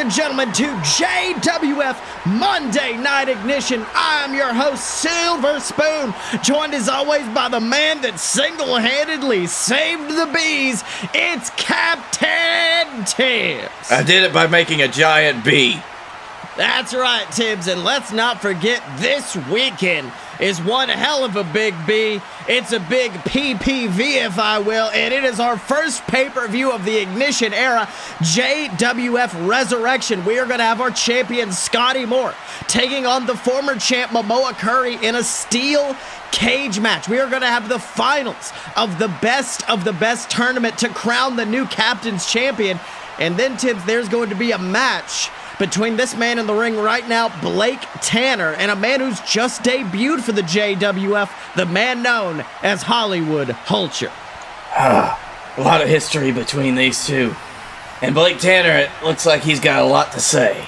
and gentlemen, to JWF Monday Night Ignition. I'm your host, Silver Spoon, joined as always by the man that single-handedly saved the bees. It's Captain Tibbs. I did it by making a giant bee. That's right, Tibbs, and let's not forget this weekend is one hell of a big B. It's a big PPV, if I will, and it is our first pay-per-view of the Ignition era, JWF Resurrection. We are going to have our champion, Scottye Moore, taking on the former champ, Mamoa Curry, in a steel cage match. We are going to have the finals of the best tournament to crown the new captain's champion. And then, Tibbs, there's going to be a match between this man in the ring right now, Blake Tanner, and a man who's just debuted for the JWF, the man known as Hollywood Hulcher. A lot of history between these two. And Blake Tanner, it looks like he's got a lot to say.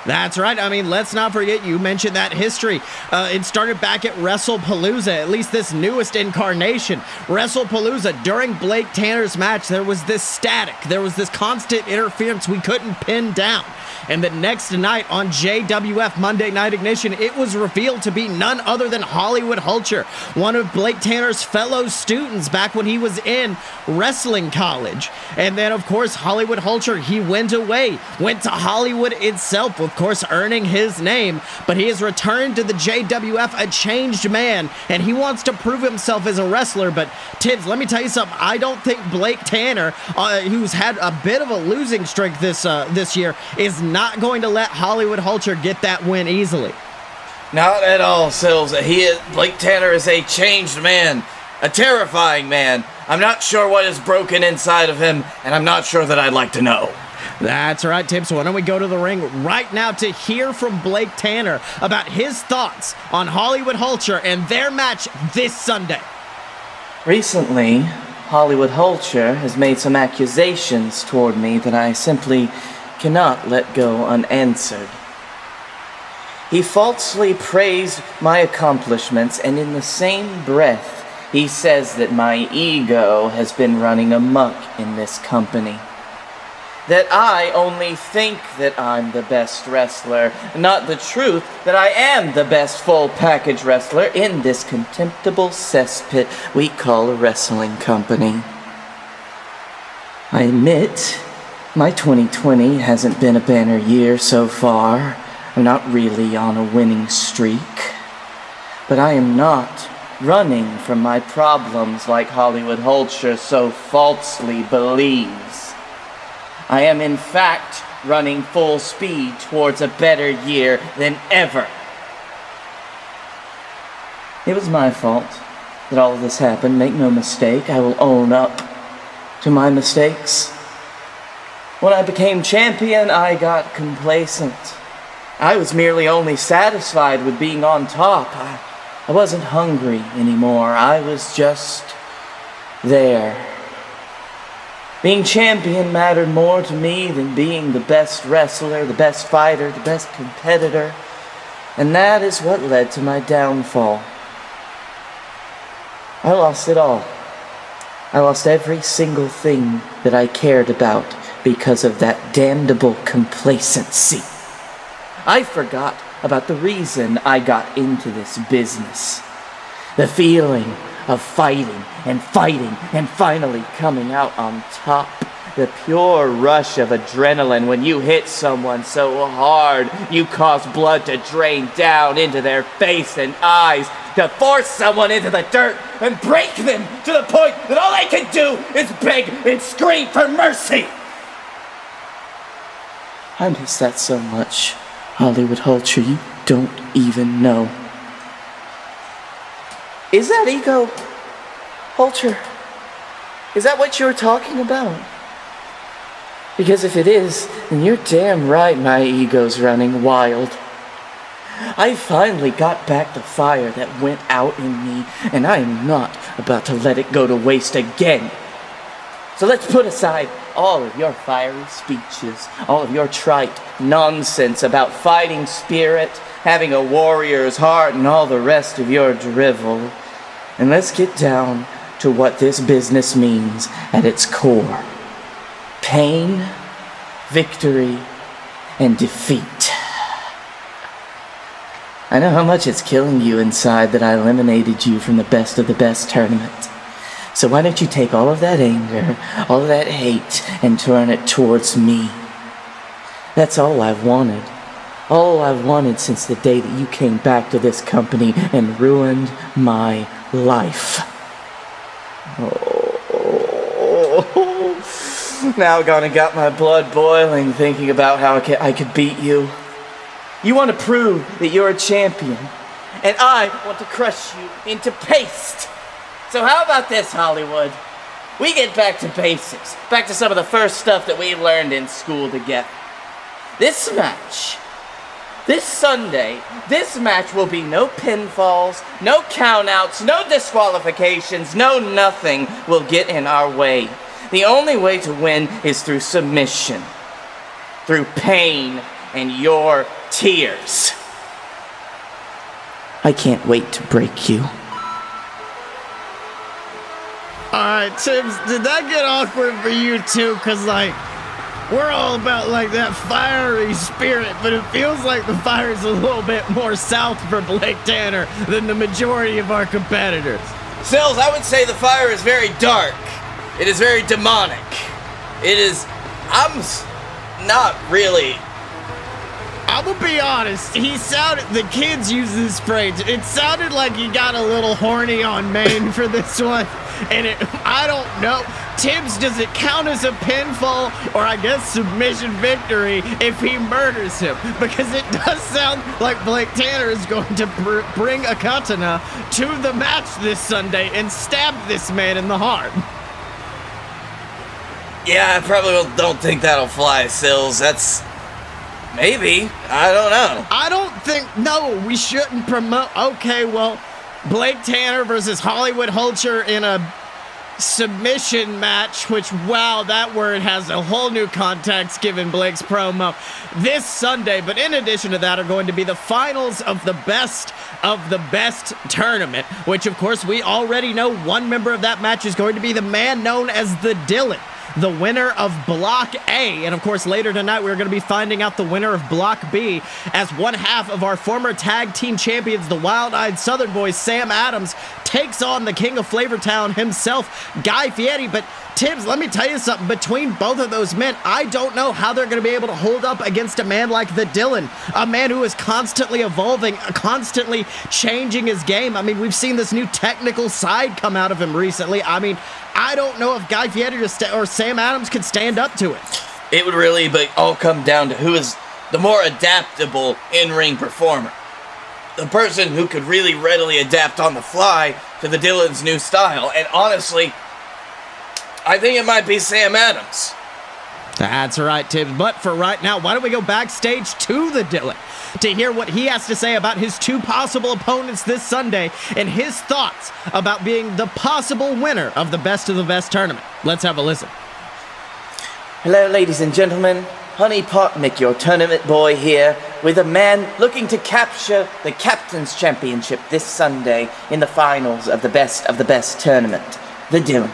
That's right. I mean, let's not forget, you mentioned that history. It started back at WrestlePalooza, at least this newest incarnation. WrestlePalooza, during Blake Tanner's match, there was this static. There was this constant interference we couldn't pin down. And the next night on JWF Monday Night Ignition, it was revealed to be none other than Hollywood Hulcher, one of Blake Tanner's fellow students back when he was in wrestling college. And then, of course, Hollywood Hulcher, he went away, went to Hollywood itself, of course, earning his name. But he has returned to the JWF a changed man, and he wants to prove himself as a wrestler. But, Tibbs, let me tell you something. I don't think Blake Tanner, who's had a bit of a losing streak this year, is not going to let Hollywood Hulcher get that win easily. Not at all, Sills. Blake Tanner is a changed man, a terrifying man. I'm not sure what is broken inside of him, and I'm not sure that I'd like to know. That's right, Tibbs. So why don't we go to the ring right now to hear from Blake Tanner about his thoughts on Hollywood Hulcher and their match this Sunday. Recently, Hollywood Hulcher has made some accusations toward me that I simply cannot let go unanswered. He falsely praised my accomplishments, and in the same breath, he says that my ego has been running amok in this company. That I only think that I'm the best wrestler, not the truth that I am the best full package wrestler in this contemptible cesspit we call a wrestling company. I admit, my 2020 hasn't been a banner year so far. I'm not really on a winning streak. But I am not running from my problems like Hollywood Hulcher so falsely believes. I am in fact running full speed towards a better year than ever. It was my fault that all of this happened. Make no mistake, I will own up to my mistakes. When I became champion, I got complacent. I was merely only satisfied with being on top. I wasn't hungry anymore. I was just there. Being champion mattered more to me than being the best wrestler, the best fighter, the best competitor. And that is what led to my downfall. I lost it all. I lost every single thing that I cared about because of that damnable complacency. I forgot about the reason I got into this business. The feeling of fighting and finally coming out on top. The pure rush of adrenaline when you hit someone so hard you cause blood to drain down into their face and eyes, to force someone into the dirt and break them to the point that all they can do is beg and scream for mercy. I miss that so much, Hollywood Hulcher, you don't even know. Is that ego, Hulcher? Is that what you're talking about? Because if it is, then you're damn right my ego's running wild. I finally got back the fire that went out in me, and I am not about to let it go to waste again. So let's put aside all of your fiery speeches, all of your trite nonsense about fighting spirit, having a warrior's heart, and all the rest of your drivel. And let's get down to what this business means at its core. Pain, victory, and defeat. I know how much it's killing you inside that I eliminated you from the best of the best tournament. So why don't you take all of that anger, all of that hate, and turn it towards me? That's all I've wanted. All I've wanted since the day that you came back to this company and ruined my life. Now gonna got my blood boiling thinking about how I could beat you. You want to prove that you're a champion, and I want to crush you into paste. So how about this, Hollywood? We get back to basics, back to some of the first stuff that we learned in school together. This match, this Sunday, this match will be no pinfalls, no countouts, no disqualifications, no nothing will get in our way. The only way to win is through submission, through pain and your tears. I can't wait to break you. Alright, Tibbs, did that get awkward for you too? Cause we're all about that fiery spirit, but it feels like the fire is a little bit more south for Blake Tanner than the majority of our competitors. Sills, I would say the fire is very dark. It is very demonic. I'm not really. I'm gonna be honest, the kids use this phrase, it sounded like he got a little horny on Maine for this one, and I don't know. Tibbs, does it count as a pinfall, or I guess submission victory, if he murders him? Because it does sound like Blake Tanner is going to bring a katana to the match this Sunday and stab this man in the heart. Yeah, I probably don't think that'll fly, Sills. That's... maybe. I don't know. I don't think... no, we shouldn't promote... okay, well, Blake Tanner versus Hollywood Hulcher in a submission match, which, wow, that word has a whole new context given Blake's promo this Sunday. But in addition to that are going to be the finals of the best tournament, which, of course, we already know one member of that match is going to be the man known as the Dylan, the winner of Block A. And of course, later tonight, we're going to be finding out the winner of Block B, as one half of our former tag team champions, the Wild-Eyed Southern Boyz, Sam Adams, takes on the king of Flavortown himself, Guy Fieri. But Tibbs, let me tell you something. Between both of those men, I don't know how they're going to be able to hold up against a man like the Dylan, a man who is constantly evolving, constantly changing his game. I mean, we've seen this new technical side come out of him recently. I mean, I don't know if Guy Fieri or Sam Adams could stand up to it. It would really all come down to who is the more adaptable in-ring performer. The person who could really readily adapt on the fly to the Dylan's new style. And honestly, I think it might be Sam Adams. That's right, Tibbs. But for right now, why don't we go backstage to the Dylan to hear what he has to say about his two possible opponents this Sunday and his thoughts about being the possible winner of the best tournament. Let's have a listen. Hello, ladies and gentlemen. Honey Potnick, your tournament boy here, with a man looking to capture the Captain's Championship this Sunday in the finals of the best tournament, the Dylan.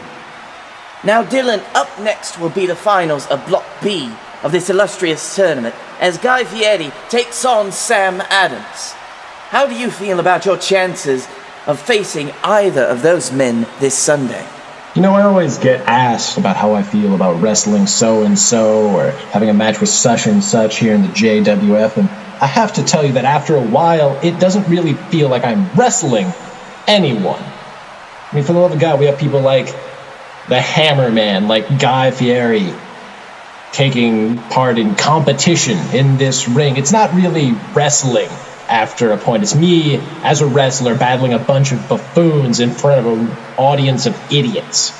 Now, Dylan, up next will be the finals of Block B of this illustrious tournament, as Guy Fieri takes on Sam Adams. How do you feel about your chances of facing either of those men this Sunday? You know, I always get asked about how I feel about wrestling so-and-so, or having a match with such and such here in the JWF, and I have to tell you that after a while, it doesn't really feel like I'm wrestling anyone. I mean, for the love of God, we have people like the Hammer Man, like Guy Fieri, taking part in competition in this ring. It's not really wrestling after a point. It's me as a wrestler battling a bunch of buffoons in front of an audience of idiots.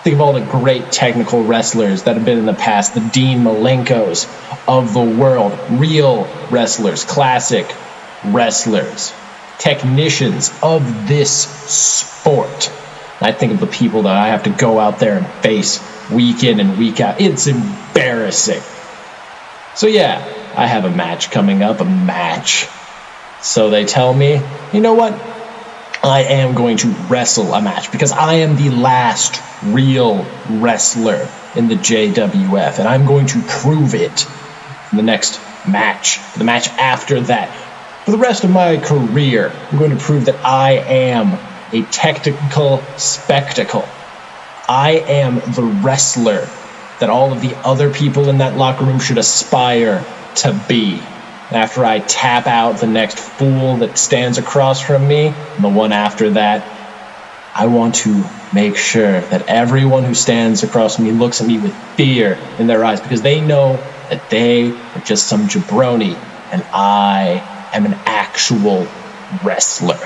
Think of all the great technical wrestlers that have been in the past, the Dean Malenkos of the world, real wrestlers, classic wrestlers, technicians of this sport. I think of the people that I have to go out there and face week in and week out. It's embarrassing. So yeah, I have a match coming up, a match. So they tell me, you know what? I am going to wrestle a match because I am the last real wrestler in the JWF, and I'm going to prove it in the next match, for the match after that. For the rest of my career, I'm going to prove that I am a technical spectacle. I am the wrestler that all of the other people in that locker room should aspire to be. After I tap out the next fool that stands across from me, and the one after that, I want to make sure that everyone who stands across from me looks at me with fear in their eyes, because they know that they are just some jabroni, and I am an actual wrestler.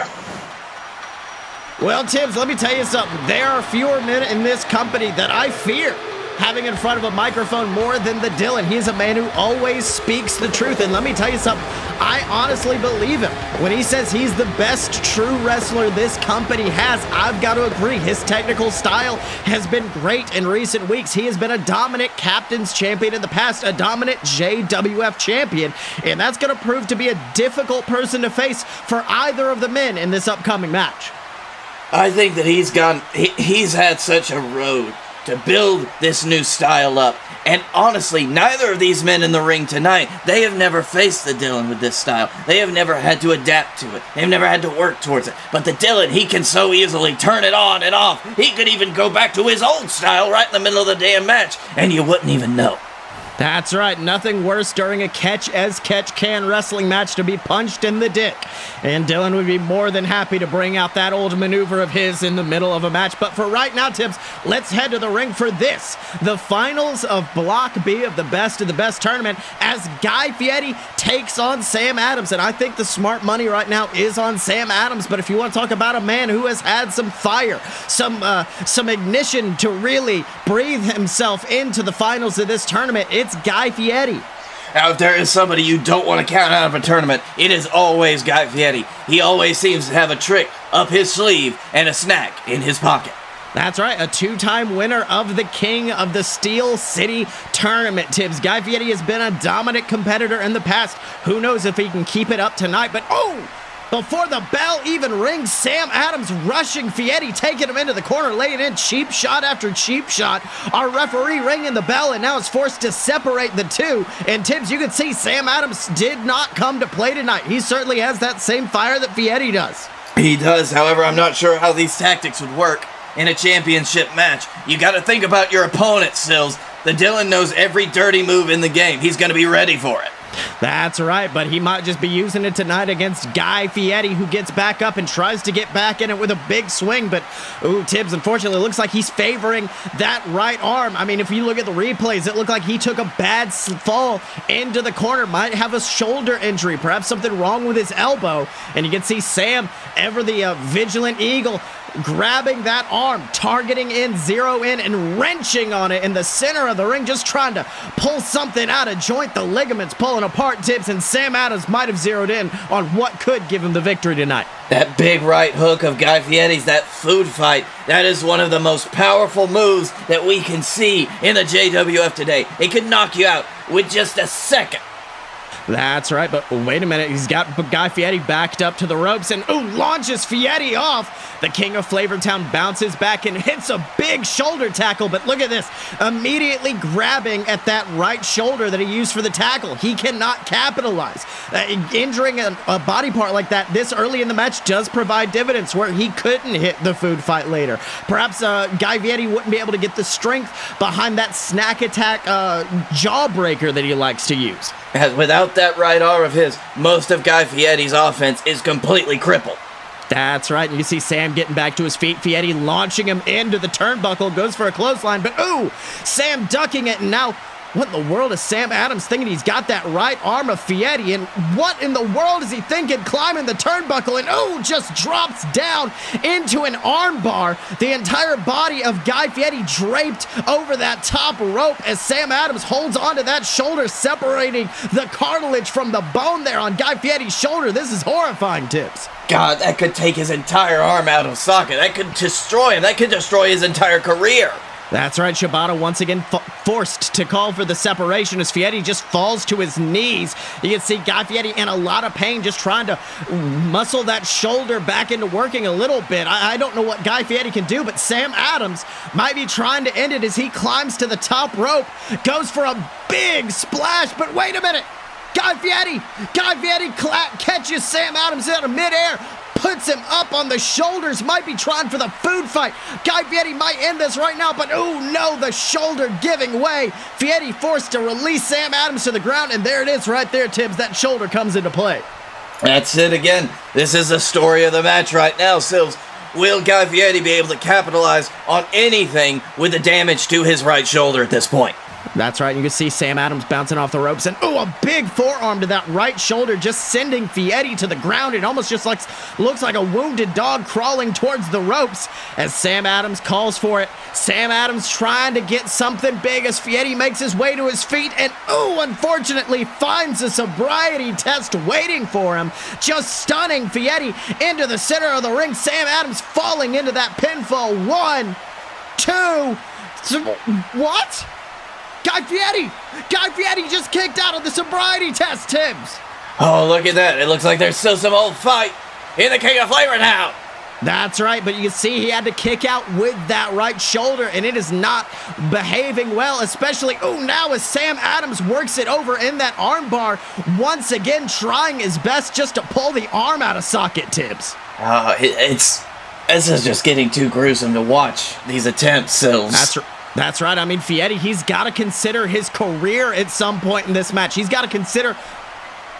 Well, Tibbs, let me tell you something. There are fewer men in this company that I fear having in front of a microphone more than the Dylan. He's a man who always speaks the truth. And let me tell you something, I honestly believe him. When he says he's the best true wrestler this company has, I've got to agree. His technical style has been great in recent weeks. He has been a dominant captain's champion in the past, a dominant JWF champion. And that's going to prove to be a difficult person to face for either of the men in this upcoming match. I think that he's had such a road to build this new style up. And honestly, neither of these men in the ring tonight, they have never faced the Dylan with this style. They have never had to adapt to it. They've never had to work towards it. But the Dylan, he can so easily turn it on and off. He could even go back to his old style right in the middle of the damn match, and you wouldn't even know. That's right, nothing worse during a catch-as-catch-can wrestling match to be punched in the dick. And Dylan would be more than happy to bring out that old maneuver of his in the middle of a match. But for right now, Tibbs, let's head to the ring for this. The finals of Block B of the Best tournament as Guy Fieri takes on Sam Adams. And I think the smart money right now is on Sam Adams. But if you want to talk about a man who has had some fire, some ignition to really breathe himself into the finals of this tournament, it's Guy Fieri. Now, if there is somebody you don't want to count out of a tournament, it is always Guy Fieri. He always seems to have a trick up his sleeve and a snack in his pocket. That's right, a two-time winner of the King of the Steel City Tournament, Tibbs. Guy Fieri has been a dominant competitor in the past. Who knows if he can keep it up tonight, but before the bell even rings, Sam Adams rushing Fieri, taking him into the corner, laying in cheap shot after cheap shot. Our referee ringing the bell and now is forced to separate the two. And Tibbs, you can see Sam Adams did not come to play tonight. He certainly has that same fire that Fieri does. He does, however, I'm not sure how these tactics would work in a championship match. You gotta think about your opponent, Sills. The Dylan knows every dirty move in the game. He's gonna be ready for it. That's right, but he might just be using it tonight against Guy Fieri, who gets back up and tries to get back in it with a big swing. But, Tibbs, unfortunately, it looks like he's favoring that right arm. I mean, if you look at the replays, it looked like he took a bad fall into the corner, might have a shoulder injury, perhaps something wrong with his elbow. And you can see Sam, ever the vigilant eagle, grabbing that arm, targeting in, zero in, and wrenching on it in the center of the ring, just trying to pull something out of joint. The ligaments pulling apart, Tibbs, and Sam Adams might have zeroed in on what could give him the victory tonight. That big right hook of Guy Fieri's, that food fight, that is one of the most powerful moves that we can see in the JWF today. It could knock you out with just a second. That's right, but wait a minute. He's got Guy Fieri backed up to the ropes and launches Fieri off. The King of Flavortown bounces back and hits a big shoulder tackle, but look at this. Immediately grabbing at that right shoulder that he used for the tackle. He cannot capitalize. Injuring a body part like that this early in the match does provide dividends where he couldn't hit the food fight later. Perhaps Guy Fieri wouldn't be able to get the strength behind that snack attack jawbreaker that he likes to use. As without that right arm of his, most of Guy Fieri's offense is completely crippled. That's right, and you see Sam getting back to his feet. Fieri launching him into the turnbuckle, goes for a clothesline, but Sam ducking it, and now what in the world is Sam Adams thinking? He's got that right arm of Fieri, and what in the world is he thinking climbing the turnbuckle, and just drops down into an arm bar. The entire body of Guy Fieri draped over that top rope as Sam Adams holds onto that shoulder, separating the cartilage from the bone there on Guy Fieri's shoulder. This is horrifying, Tibbs. God, that could take his entire arm out of socket. That could destroy him. That could destroy his entire career. That's right, Shibata once again forced to call for the separation as Fieri just falls to his knees. You can see Guy Fieri in a lot of pain, just trying to muscle that shoulder back into working a little bit. I don't know what Guy Fieri can do, but Sam Adams might be trying to end it as he climbs to the top rope, goes for a big splash, but wait a minute. Guy Fieri catches Sam Adams out of midair, puts him up on the shoulders, might be trying for the food fight. Guy Fieri might end this right now, but oh no, the shoulder giving way. Fieri forced to release Sam Adams to the ground, and there it is right there, Tibbs. That shoulder comes into play. That's it again. This is the story of the match right now, Sills. Will Guy Fieri be able to capitalize on anything with the damage to his right shoulder at this point? That's right. You can see Sam Adams bouncing off the ropes, and a big forearm to that right shoulder, just sending Fieri to the ground. It almost just looks like a wounded dog crawling towards the ropes as Sam Adams calls for it. Sam Adams trying to get something big as Fieri makes his way to his feet, and unfortunately finds a sobriety test waiting for him, just stunning Fieri into the center of the ring. Sam Adams falling into that pinfall. 1, 2, 3. What? Guy Fieri just kicked out of the sobriety test, Tibbs. Oh, look at that. It looks like there's still some old fight in the King of Flavor now. That's right, but you can see he had to kick out with that right shoulder, and it is not behaving well, especially, now as Sam Adams works it over in that armbar, once again trying his best just to pull the arm out of socket, Tibbs. This is just getting too gruesome to watch, these attempts, Sills. That's right. I mean, Fieri, he's got to consider his career at some point in this match. He's got to consider...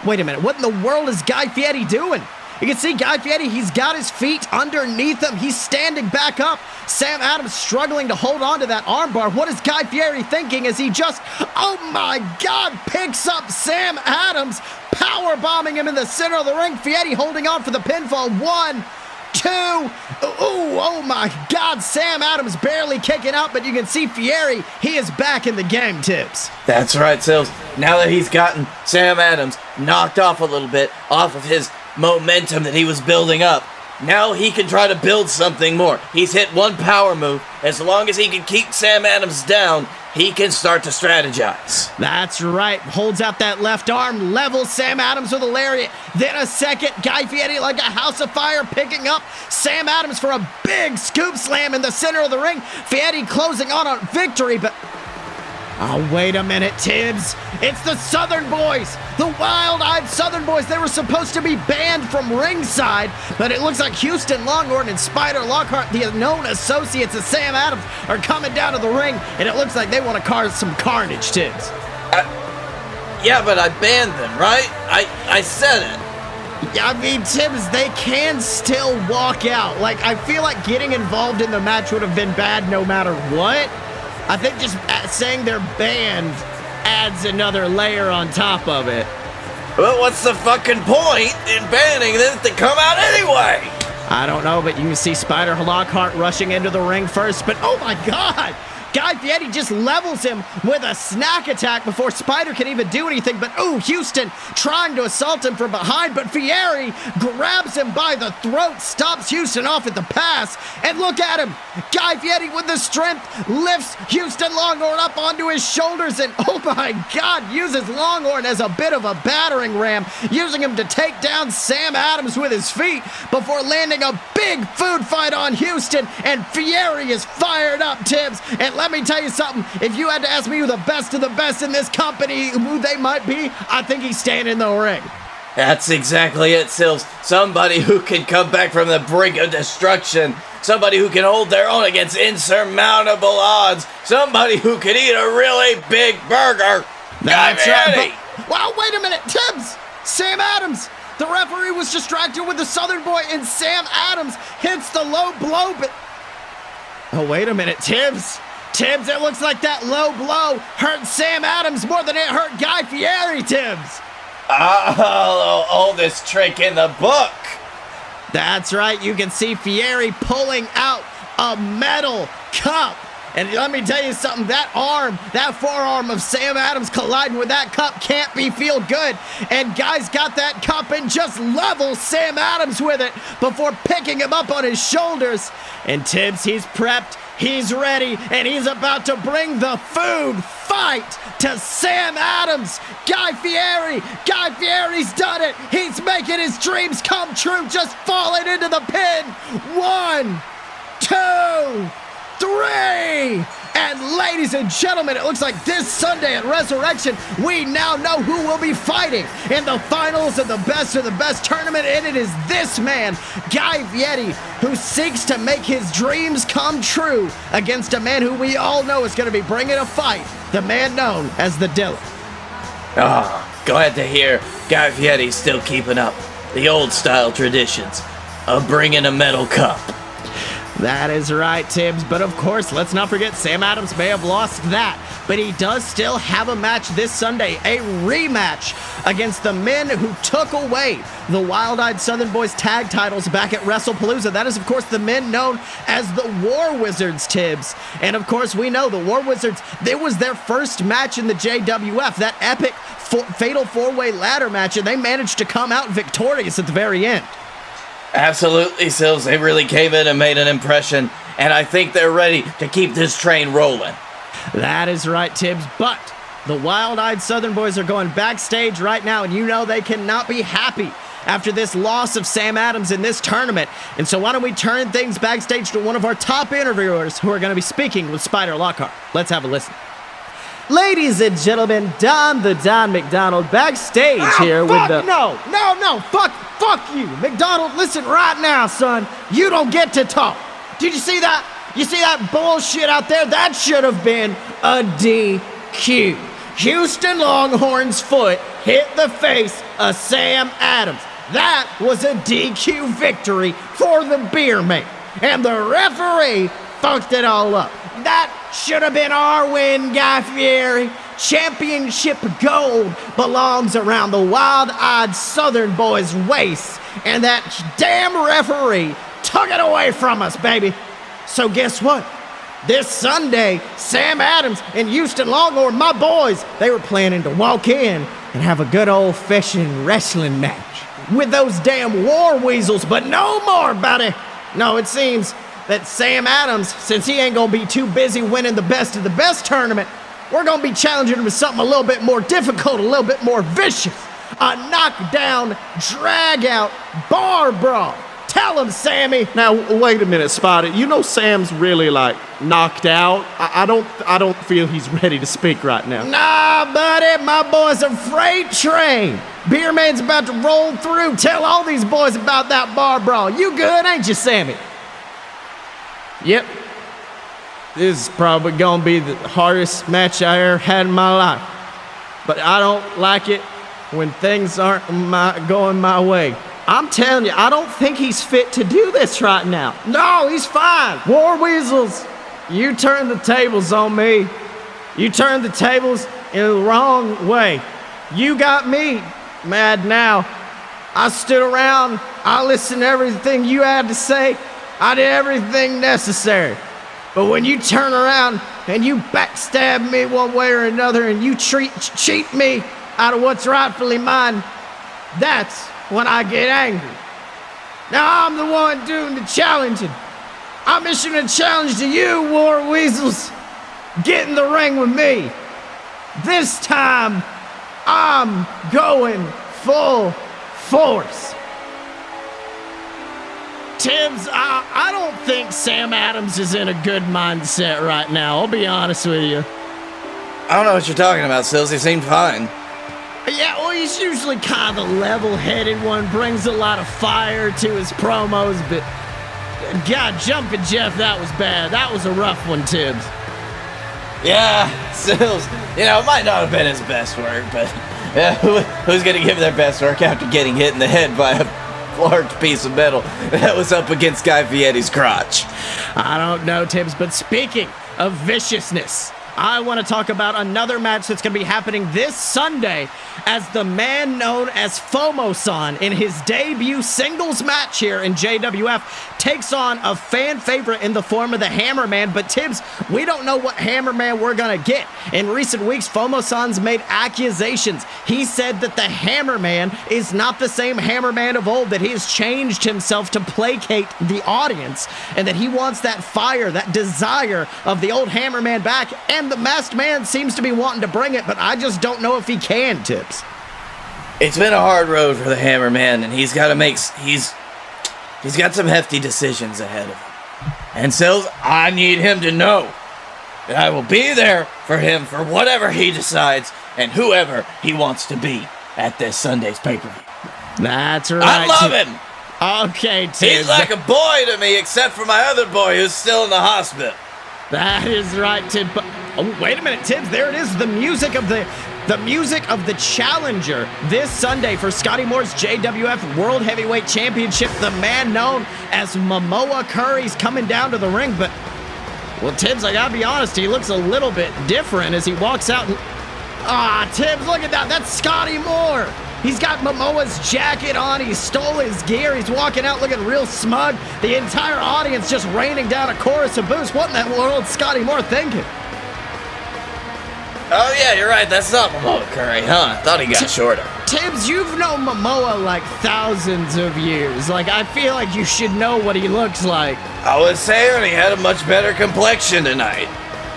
Wait a minute. What in the world is Guy Fieri doing? You can see Guy Fieri, he's got his feet underneath him. He's standing back up. Sam Adams struggling to hold on to that armbar. What is Guy Fieri thinking as he just, oh my God, picks up Sam Adams, power bombing him in the center of the ring. Fieri holding on for the pinfall. 1, 2. Oh my God, Sam Adams barely kicking out, but you can see Fieri, he is back in the game, Tibbs. That's right, Sills. Now that he's gotten Sam Adams knocked off a little bit, off of his momentum that he was building up, now he can try to build something more. He's hit one power move. As long as he can keep Sam Adams down, he can start to strategize. That's right. Holds out that left arm, levels Sam Adams with a lariat. Then a second, Guy Fieri like a house of fire, picking up Sam Adams for a big scoop slam in the center of the ring. Fieri closing on victory, but... Oh, wait a minute, Tibbs. It's the Southern Boyz, the Wild-Eyed Southern Boyz. They were supposed to be banned from ringside, but it looks like Houston Longhorn and Spider Lockhart, the known associates of Sam Adams, are coming down to the ring, and it looks like they want to cause some carnage, Tibbs. Yeah, but I banned them, right? I said it. Yeah, I mean, Tibbs, they can still walk out. Like, I feel like getting involved in the match would have been bad no matter what. I think just saying they're banned adds another layer on top of it. Well, what's the fucking point in banning this to come out anyway? I don't know, but you can see Spider Lockhart rushing into the ring first, but oh my God! Guy Fieri just levels him with a snack attack before Spider can even do anything, but Houston trying to assault him from behind, but Fieri grabs him by the throat, stops Houston off at the pass, and look at him! Guy Fieri with the strength lifts Houston Longhorn up onto his shoulders, and oh my God, uses Longhorn as a bit of a battering ram, using him to take down Sam Adams with his feet before landing a big food fight on Houston, and Fieri is fired up, Tibbs, and let me tell you something, if you had to ask me who the best of the best in this company, who they might be, I think he's standing in the ring. That's exactly it, Sills. Somebody who can come back from the brink of destruction. Somebody who can hold their own against insurmountable odds. Somebody who can eat a really big burger. That's right. Wow, wait a minute, Tibbs! Sam Adams! The referee was distracted with the Southern Boy, and Sam Adams hits the low blow, but... Oh, wait a minute, Tibbs! Tibbs, it looks like that low blow hurt Sam Adams more than it hurt Guy Fieri, Tibbs. Oh, oldest trick in the book. That's right. You can see Fieri pulling out a metal cup. And let me tell you something, that forearm of Sam Adams colliding with that cup can't feel good. And Guy's got that cup and just levels Sam Adams with it before picking him up on his shoulders. And Tibbs, he's prepped, he's ready, and he's about to bring the food fight to Sam Adams. Guy Fieri's done it. He's making his dreams come true, just falling into the pin. 1, 2, 3, And ladies and gentlemen, it looks like this Sunday at Resurrection, we now know who will be fighting in the finals of the best tournament, and it is this man, Guy Fieri, who seeks to make his dreams come true against a man who we all know is going to be bringing a fight, the man known as the Dylan. Glad to hear Guy Fieri's still keeping up the old style traditions of bringing a medal cup. That is right, Tibbs, but of course, let's not forget Sam Adams may have lost that, but he does still have a match this Sunday, a rematch against the men who took away the Wild-Eyed Southern Boyz tag titles back at WrestlePalooza. That is, of course, the men known as the War Wizards, Tibbs. And of course, we know the War Wizards, it was their first match in the JWF, that epic fatal four-way ladder match, and they managed to come out victorious at the very end. Absolutely, Sills. They really came in and made an impression, and I think they're ready to keep this train rolling. That is right, Tibbs, but the Wild-Eyed Southern Boyz are going backstage right now, and you know they cannot be happy after this loss of Sam Adams in this tournament. And so why don't we turn things backstage to one of our top interviewers who are going to be speaking with Spider Lockhart. Let's have a listen. Ladies and gentlemen, Don McDonald backstage here with the... No, fuck you. McDonald, listen right now, son. You don't get to talk. Did you see that? You see that bullshit out there? That should have been a DQ. Houston Longhorn's foot hit the face of Sam Adams. That was a DQ victory for the beer man. And the referee fucked it all up. That should have been our win, Guy Fieri. Championship gold belongs around the Wild-Eyed Southern Boyz' waist, and that damn referee took it away from us, baby. So guess what? This Sunday, Sam Adams and Houston Longhorn, my boys, they were planning to walk in and have a good old-fashioned wrestling match with those damn war weasels, but no more, buddy. No, it seems that Sam Adams, since he ain't gonna be too busy winning the best of the best tournament, we're gonna be challenging him with something a little bit more difficult, a little bit more vicious. A knockdown, drag-out, bar brawl. Tell him, Sammy. Now, wait a minute, Spotted. You know Sam's really, knocked out. I don't feel he's ready to speak right now. Nah, buddy, my boy's a freight train. Beer man's about to roll through. Tell all these boys about that bar brawl. You good, ain't you, Sammy? Yep. This is probably gonna be the hardest match I ever had in my life. But I don't like it when things aren't going my way. I'm telling you, I don't think he's fit to do this right now. No, he's fine. War Weasels, you turned the tables on me. You turned the tables in the wrong way. You got me mad now. I stood around, I listened to everything you had to say. I did everything necessary. But when you turn around and you backstab me one way or another and you cheat me out of what's rightfully mine, that's when I get angry. Now I'm the one doing the challenging. I'm issuing a challenge to you, War Weasels. Get in the ring with me. This time, I'm going full force. Tibbs, I don't think Sam Adams is in a good mindset right now. I'll be honest with you. I don't know what you're talking about, Sills. He seemed fine. Yeah, well, he's usually kind of the level-headed one, brings a lot of fire to his promos, but God, Jumpin' Jeff, that was bad. That was a rough one, Tibbs. Yeah, Sills, it might not have been his best work, but yeah, who's going to give their best work after getting hit in the head by a large piece of metal that was up against Guy Fieri's crotch? I don't know, Tibbs, but speaking of viciousness, I want to talk about another match that's going to be happening this Sunday as the man known as FOMO-san in his debut singles match here in JWF takes on a fan favorite in the form of the Hammerman. But Tibbs, we don't know what Hammerman we're going to get. In recent weeks, FOMO-san's made accusations. He said that the Hammerman is not the same Hammerman of old, that he has changed himself to placate the audience, and that he wants that fire, that desire of the old Hammerman back. And the Masked Man seems to be wanting to bring it, but I just don't know if he can, Tibbs. It's been a hard road for the Hammerman, and he's got some hefty decisions ahead of him. And so I need him to know and I will be there for him for whatever he decides and whoever he wants to be at this Sunday's pay-per-view. That's right. I love him. Okay, Tibbs. He's like a boy to me, except for my other boy who's still in the hospital. That is right, Tibbs. Oh, wait a minute, Tibbs. There it is. The music of the challenger this Sunday for Scottye Moore's JWF World Heavyweight Championship. The man known as Mamoa Curry's coming down to the ring, but well, Tibbs, I gotta be honest, he looks a little bit different as he walks out. Tibbs, look at that. That's Scottye Moore. He's got Momoa's jacket on. He stole his gear. He's walking out looking real smug. The entire audience just raining down a chorus of boos. What in that world's Scottye Moore thinking? Oh, yeah, you're right. That's not Mamoa Curry, huh? I thought he got shorter. Tibbs, you've known Momoa like thousands of years. Like, I feel like you should know what he looks like. I was saying he had a much better complexion tonight.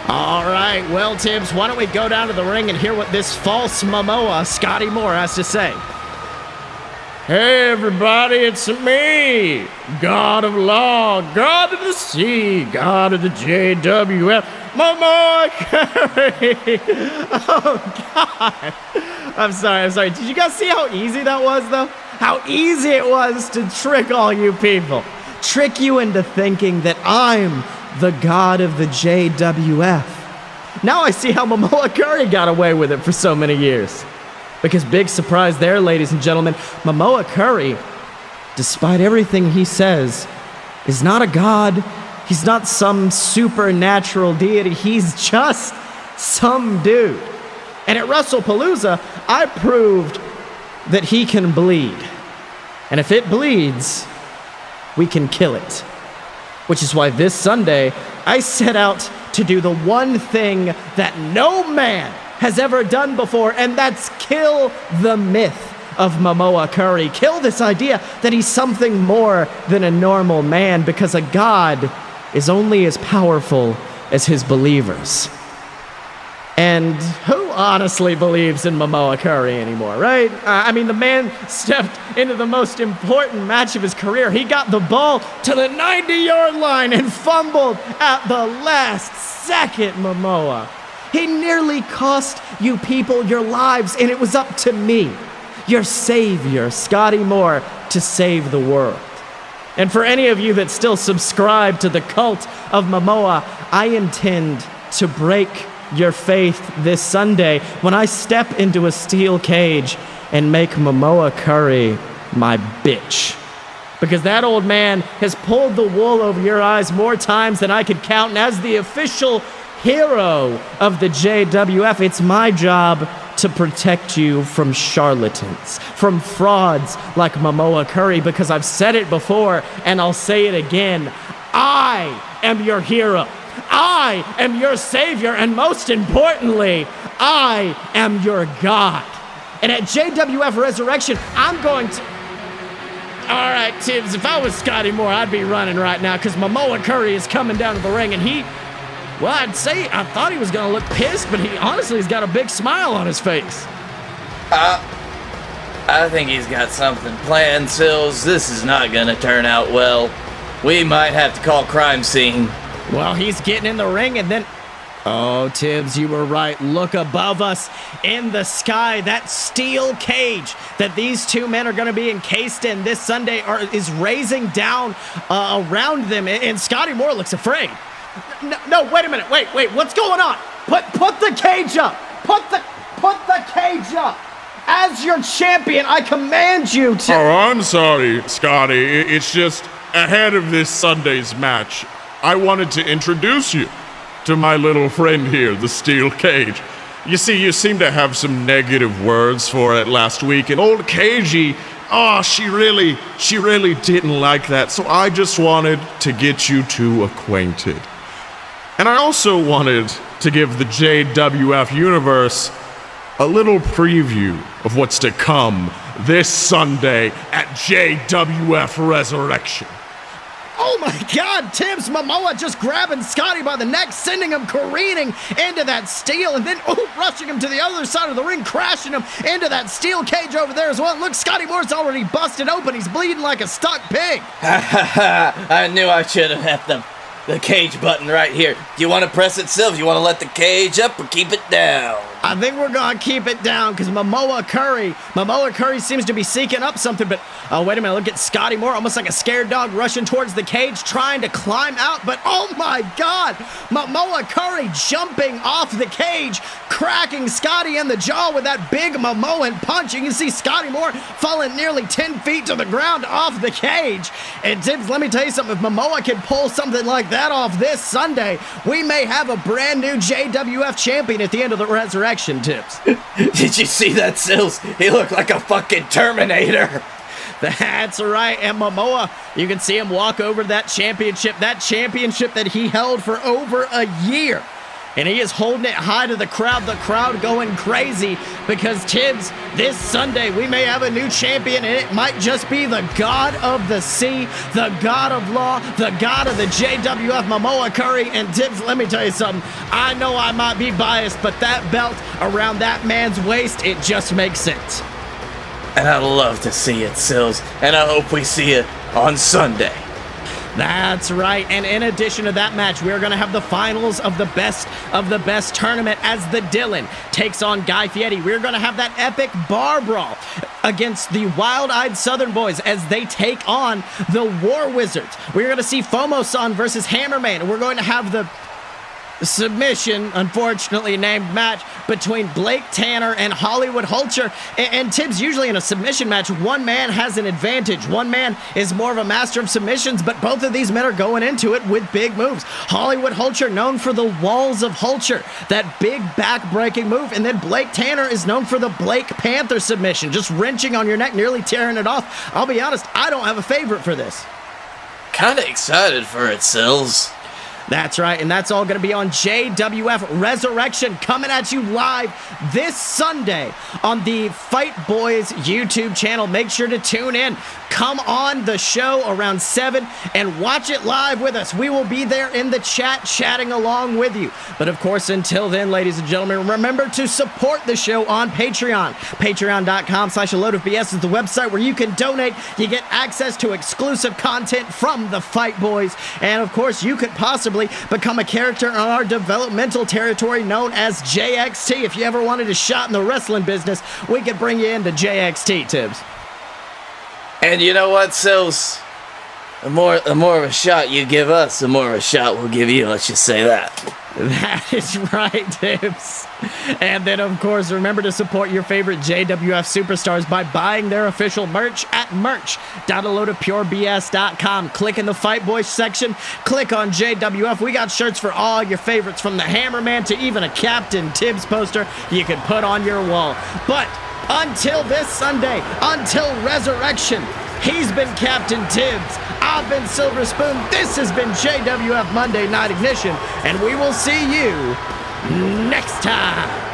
All right, well, Tibbs, why don't we go down to the ring and hear what this false Momoa, Scottye Moore, has to say. Hey everybody, it's me, God of Law, God of the Sea, God of the JWF, Mamoa Curry. Oh God. I'm sorry. Did you guys see how easy that was though? How easy it was to trick all you people. Trick you into thinking that I'm the God of the JWF. Now I see how Mamoa Curry got away with it for so many years. Because big surprise there, ladies and gentlemen, Mamoa Curry, despite everything he says, is not a god. He's not some supernatural deity. He's just some dude. And at WrestlePalooza, I proved that he can bleed. And if it bleeds, we can kill it. Which is why this Sunday, I set out to do the one thing that no man has ever done before, and that's kill the myth of Mamoa Curry. Kill this idea that he's something more than a normal man, because a god is only as powerful as his believers. And who honestly believes in Mamoa Curry anymore, right? I mean, the man stepped into the most important match of his career. He got the ball to the 90-yard line and fumbled at the last second, Mamoa. He nearly cost you people your lives, and it was up to me, your savior, Scottye Moore, to save the world. And for any of you that still subscribe to the cult of Mamoa, I intend to break your faith this Sunday when I step into a steel cage and make Mamoa Curry my bitch. Because that old man has pulled the wool over your eyes more times than I could count, and as the official hero of the JWF, it's my job to protect you from charlatans, from frauds like Mamoa Curry, because I've said it before and I'll say it again. I am your hero. I am your savior, and most importantly, I am your God. And at JWF Resurrection, I'm going to... All right, Tibbs, if I was Scottye Moore, I'd be running right now, because Mamoa Curry is coming down to the ring, and well, I'd say I thought he was going to look pissed, but he honestly has got a big smile on his face. I think he's got something planned, Sills. This is not going to turn out well. We might have to call crime scene. Well, he's getting in the ring, and then... Oh, Tibbs, you were right. Look above us in the sky. That steel cage that these two men are going to be encased in this Sunday is raising down around them, and Scottye Moore looks afraid. No, wait a minute. Wait, what's going on? Put the cage up. Put the cage up. As your champion, I command you to... Oh, I'm sorry, Scottye. It's just ahead of this Sunday's match, I wanted to introduce you to my little friend here, the steel cage. You see, you seem to have some negative words for it last week, and old Cagey, she really didn't like that, so I just wanted to get you two acquainted. And I also wanted to give the JWF universe a little preview of what's to come this Sunday at JWF Resurrection. Oh my God, Tibbs, Momoa just grabbing Scottye by the neck, sending him careening into that steel, and then rushing him to the other side of the ring, crashing him into that steel cage over there as well. Look, Scottye Moore's already busted open. He's bleeding like a stuck pig. I knew I should have the cage button right here. Do you want to press it, Sills? You want to let the cage up or keep it down? I think we're going to keep it down because Mamoa Curry seems to be seeking up something, but oh, wait a minute, look at Scottye Moore, almost like a scared dog rushing towards the cage, trying to climb out, but oh my God, Mamoa Curry jumping off the cage, cracking Scottye in the jaw with that big Momoan punch. You can see Scottye Moore falling nearly 10 feet to the ground off the cage. And Tibbs, let me tell you something, if Mamoa can pull something like that off this Sunday, we may have a brand new JWF champion at the end of the resurrection, Tibbs. Did you see that, Sills? He looked like a fucking Terminator. That's right, and Mamoa, you can see him walk over that championship that he held for over a year. And he is holding it high to the crowd going crazy because, Tibbs, this Sunday we may have a new champion, and it might just be the God of the Sea, the God of Law, the God of the JWF, Mamoa Curry. And Tibbs, let me tell you something, I know I might be biased, but that belt around that man's waist, it just makes sense. And I'd love to see it, Sills, and I hope we see it on Sunday. That's right, and in addition to that match, we're going to have the finals of the best tournament as the Dylan takes on Guy Fieri. We're going to have that epic bar brawl against the Wild-Eyed Southern Boyz as they take on the War Wizards. We're going to see Fomo-san versus Hammerman, and we're going to have the submission, unfortunately named, match between Blake Tanner and Hollywood Hulcher. And Tibbs, usually in a submission match, one man has an advantage. One man is more of a master of submissions, but both of these men are going into it with big moves. Hollywood Hulcher, known for the Walls of Hulcher, that big back-breaking move, and then Blake Tanner is known for the Blake Panther submission, just wrenching on your neck, nearly tearing it off. I'll be honest, I don't have a favorite for this. Kinda excited for it, Sills. That's right, and that's all going to be on JWF Resurrection, coming at you live this Sunday on the Fight Boys YouTube channel. Make sure to tune in. Come on the show around 7 and watch it live with us. We will be there in the chat, chatting along with you. But of course, until then, ladies and gentlemen, remember to support the show on Patreon. Patreon.com/AloadofBS is the website where you can donate. You get access to exclusive content from the Fight Boys. And of course, you could possibly become a character on our developmental territory known as JXT. If you ever wanted a shot in the wrestling business, we could bring you into JXT, Tibbs. And you know what, Sills? The more of a shot you give us, the more of a shot we'll give you. Let's just say that. That is right, Tibbs. And then, of course, remember to support your favorite JWF superstars by buying their official merch at merch.aloadofpurebs.com. Click in the Fight Boys section. Click on JWF. We got shirts for all your favorites, from the Hammerman to even a Captain Tibbs poster you can put on your wall. But until this Sunday, until Resurrection, he's been Captain Tibbs. I've been Silver Spoon. This has been JWF Monday Night Ignition, and we will see you next time.